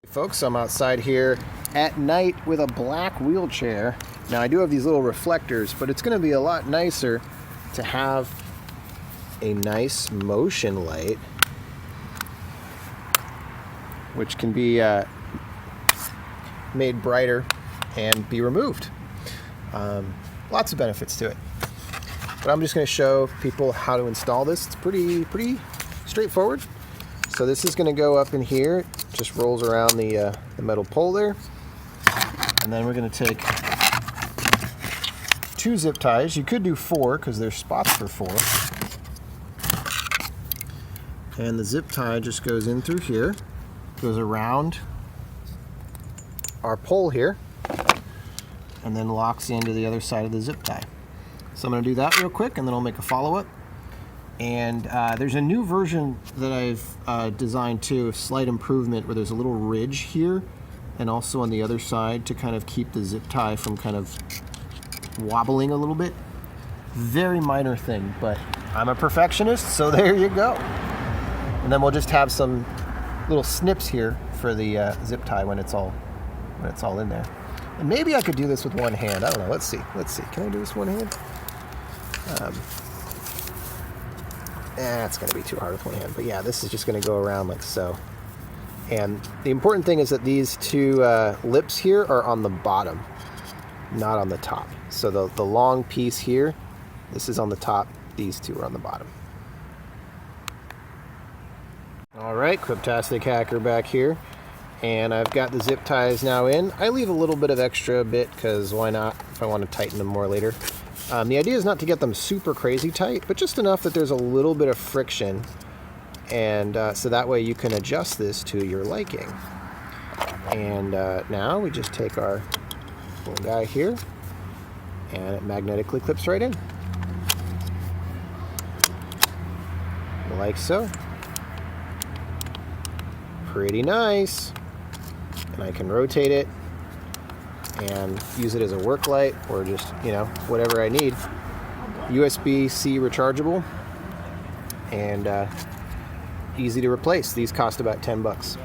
Folks, I'm outside here at night with a black wheelchair. Now I do have these little reflectors, but it's going to be a lot nicer to have a nice motion light, which can be made brighter and be removed. Lots of benefits to it. But I'm just going to show people how to install this. It's pretty straightforward. So this is going to go up in here. It just rolls around the metal pole there. And then we're going to take 2 zip ties. You could do 4 because there's spots for 4. And the zip tie just goes in through here, goes around our pole here, and then locks into the other side of the zip tie. So I'm going to do that real quick, and then I'll make a follow-up. And there's a new version that I've designed too, a slight improvement, where there's a little ridge here and also on the other side to kind of keep the zip tie from kind of wobbling a little bit. Very minor thing, but I'm a perfectionist, so there you go. And then we'll just have some little snips here for the zip tie when it's all in there. And maybe I could do this with one hand. I don't know. Let's see. Can I do this one hand? It's going to be too hard with one hand. But yeah, this is just going to go around like so. And the important thing is that these 2 lips here are on the bottom, not on the top. So the long piece here, this is on the top. These 2 are on the bottom. All right, Cryptastic Hacker back here. And I've got the zip ties now in. I leave a little bit of extra bit because why not, if I want to tighten them more later. The idea is not to get them super crazy tight, but just enough that there's a little bit of friction, and so that way you can adjust this to your liking. And now we just take our little guy here, and it magnetically clips right in. Like so. Pretty nice. And I can rotate it and use it as a work light or just, whatever I need. USB-C rechargeable and easy to replace. These cost about $10.